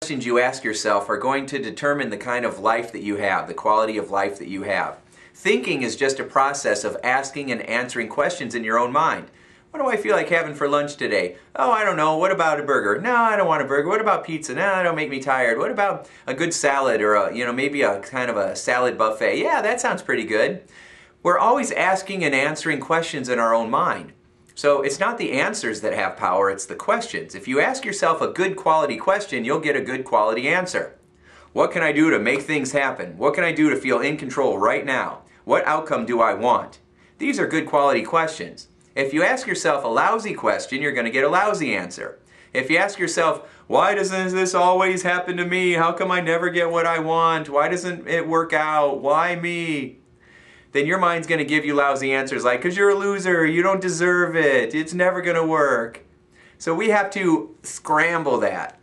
questions you ask yourself are going to determine the kind of life that you have, the quality of life that you have. Thinking is just a process of asking and answering questions in your own mind. What do I feel like having for lunch today? Oh, I don't know. What about a burger? No, I don't want a burger. What about pizza? No, don't make me tired. What about a good salad or maybe a kind of a salad buffet? Yeah, that sounds pretty good. We're always asking and answering questions in our own mind. So it's not the answers that have power, it's the questions. If you ask yourself a good quality question, you'll get a good quality answer. What can I do to make things happen? What can I do to feel in control right now? What outcome do I want? These are good quality questions. If you ask yourself a lousy question, you're going to get a lousy answer. If you ask yourself, why doesn't this always happen to me? How come I never get what I want? Why doesn't it work out? Why me? Then your mind's going to give you lousy answers like, because you're a loser, you don't deserve it, it's never going to work. So we have to scramble that.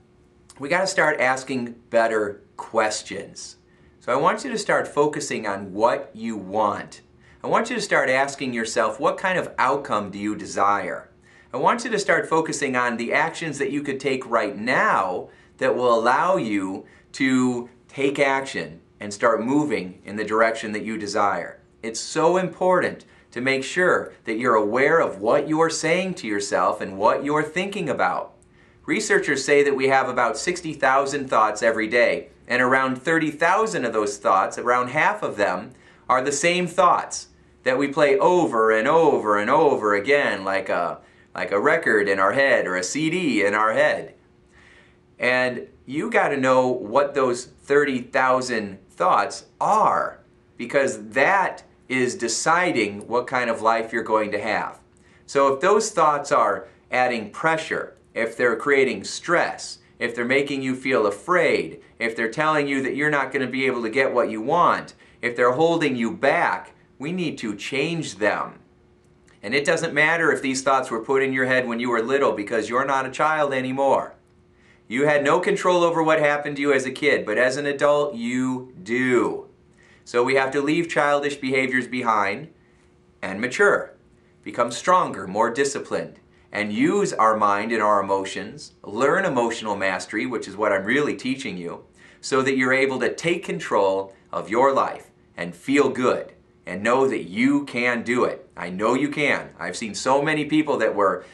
We got to start asking better questions. So I want you to start focusing on what you want. I want you to start asking yourself, what kind of outcome do you desire? I want you to start focusing on the actions that you could take right now that will allow you to take action and start moving in the direction that you desire. It's so important to make sure that you're aware of what you're saying to yourself and what you're thinking about. Researchers say that we have about 60,000 thoughts every day, and around 30,000 of those thoughts, around half of them, are the same thoughts that we play over and over and over again like a record in our head or a CD in our head. And you got to know what those 30,000 thoughts are, because that is deciding what kind of life you're going to have. So if those thoughts are adding pressure, if they're creating stress, if they're making you feel afraid, if they're telling you that you're not going to be able to get what you want, if they're holding you back, we need to change them. And it doesn't matter if these thoughts were put in your head when you were little, because you're not a child anymore. You had no control over what happened to you as a kid, but as an adult, you do. So we have to leave childish behaviors behind and mature, become stronger, more disciplined, and use our mind and our emotions, learn emotional mastery, which is what I'm really teaching you, so that you're able to take control of your life and feel good and know that you can do it. I know you can. I've seen so many people that were,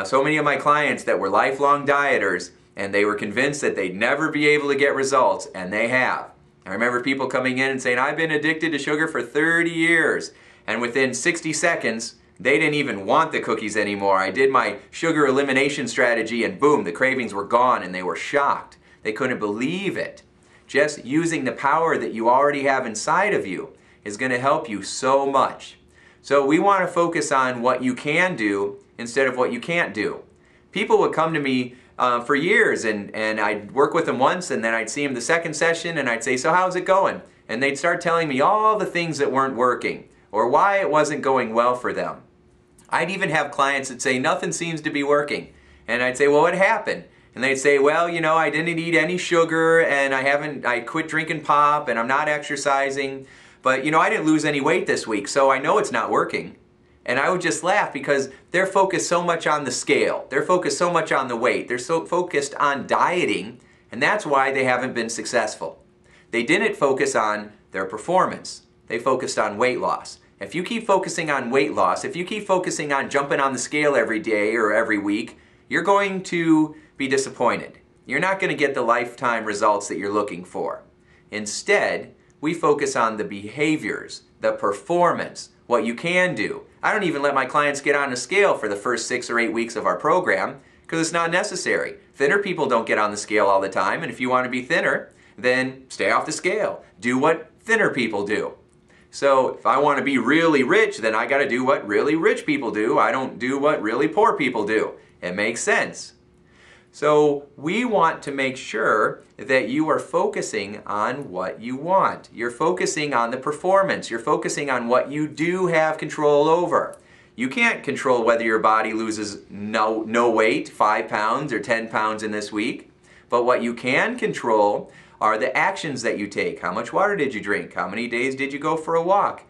so many of my clients that were lifelong dieters, and they were convinced that they'd never be able to get results, and they have. I remember people coming in and saying, I've been addicted to sugar for 30 years, and within 60 seconds, they didn't even want the cookies anymore. I did my sugar elimination strategy, and boom, the cravings were gone, and they were shocked. They couldn't believe it. Just using the power that you already have inside of you is going to help you so much. So we want to focus on what you can do instead of what you can't do. People would come to me for years, and I'd work with them once, and then I'd see them the second session, and I'd say, so how's it going? And they'd start telling me all the things that weren't working, or why it wasn't going well for them. I'd even have clients that say, nothing seems to be working. And I'd say, well, what happened? And they'd say, well, you know, I didn't eat any sugar, and I quit drinking pop, and I'm not exercising, but, you know, I didn't lose any weight this week, so I know it's not working. And I would just laugh, because they're focused so much on the scale. They're focused so much on the weight. They're so focused on dieting, and that's why they haven't been successful. They didn't focus on their performance. They focused on weight loss. If you keep focusing on weight loss, if you keep focusing on jumping on the scale every day or every week, you're going to be disappointed. You're not going to get the lifetime results that you're looking for. Instead, we focus on the behaviors, the performance, what you can do. I don't even let my clients get on a scale for the first 6 or 8 weeks of our program, because it's not necessary. Thinner people don't get on the scale all the time, and if you want to be thinner, then stay off the scale. Do what thinner people do. So if I want to be really rich, then I got to do what really rich people do. I don't do what really poor people do. It makes sense. So we want to make sure that you are focusing on what you want. You're focusing on the performance. You're focusing on what you do have control over. You can't control whether your body loses no weight, 5 pounds or 10 pounds in this week. But what you can control are the actions that you take. How much water did you drink? How many days did you go for a walk?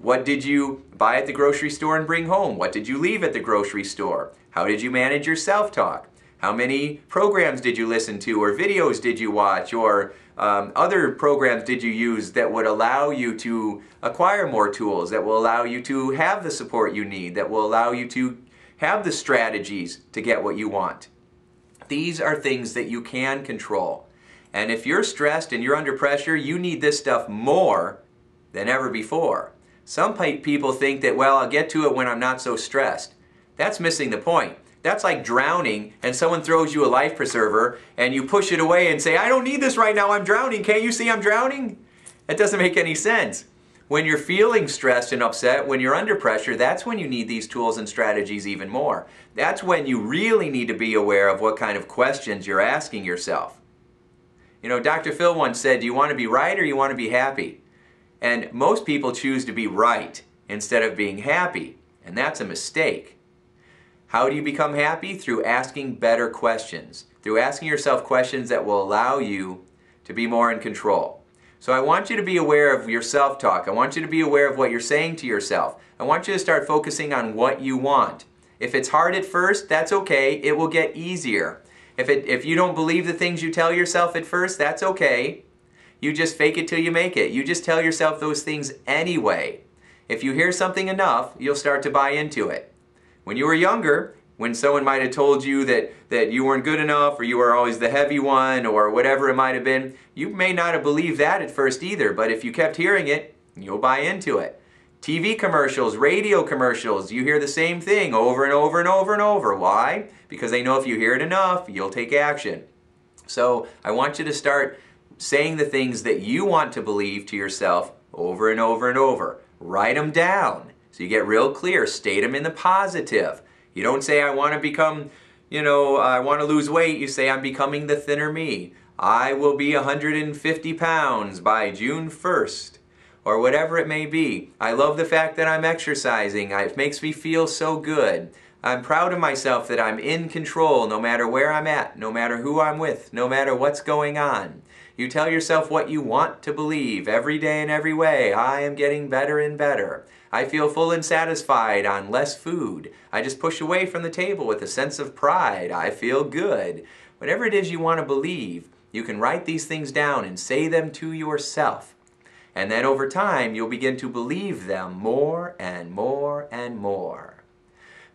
What did you buy at the grocery store and bring home? What did you leave at the grocery store? How did you manage your self-talk? How many programs did you listen to, or videos did you watch, or other programs did you use that would allow you to acquire more tools, that will allow you to have the support you need, that will allow you to have the strategies to get what you want? These are things that you can control. And if you're stressed and you're under pressure, you need this stuff more than ever before. Some people think that, well, I'll get to it when I'm not so stressed. That's missing the point. That's like drowning and someone throws you a life preserver and you push it away and say, I don't need this right now, I'm drowning. Can't you see I'm drowning? That doesn't make any sense. When you're feeling stressed and upset, when you're under pressure, that's when you need these tools and strategies even more. That's when you really need to be aware of what kind of questions you're asking yourself. You know, Dr. Phil once said, do you want to be right or you want to be happy? And most people choose to be right instead of being happy, and that's a mistake. How do you become happy? Through asking better questions, through asking yourself questions that will allow you to be more in control. So I want you to be aware of your self-talk. I want you to be aware of what you're saying to yourself. I want you to start focusing on what you want. If it's hard at first, that's okay. It will get easier. If you don't believe the things you tell yourself at first, that's okay. You just fake it till you make it. You just tell yourself those things anyway. If you hear something enough, you'll start to buy into it. When you were younger, when someone might have told you that you weren't good enough, or you were always the heavy one, or whatever it might have been, you may not have believed that at first either, but if you kept hearing it, you'll buy into it. TV commercials, radio commercials, you hear the same thing over and over and over and over. Why? Because they know if you hear it enough, you'll take action. So I want you to start saying the things that you want to believe to yourself over and over and over. Write them down so you get real clear. State them in the positive. You don't say, I want to become, I want to lose weight. You say, I'm becoming the thinner me. I will be 150 pounds by June 1st. Or whatever it may be. I love the fact that I'm exercising. It makes me feel so good. I'm proud of myself that I'm in control no matter where I'm at, no matter who I'm with, no matter what's going on. You tell yourself what you want to believe every day in every way. I am getting better and better. I feel full and satisfied on less food. I just push away from the table with a sense of pride. I feel good. Whatever it is you want to believe, you can write these things down and say them to yourself. And then over time, you'll begin to believe them more and more and more.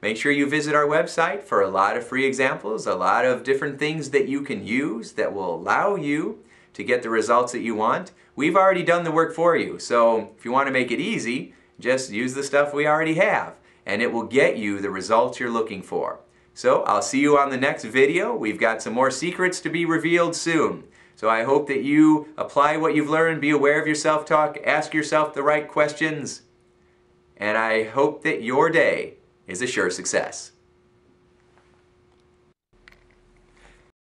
Make sure you visit our website for a lot of free examples, a lot of different things that you can use that will allow you to get the results that you want. We've already done the work for you, so if you want to make it easy, just use the stuff we already have, and it will get you the results you're looking for. So I'll see you on the next video. We've got some more secrets to be revealed soon. So I hope that you apply what you've learned, be aware of your self-talk, ask yourself the right questions, and I hope that your day is a sure success.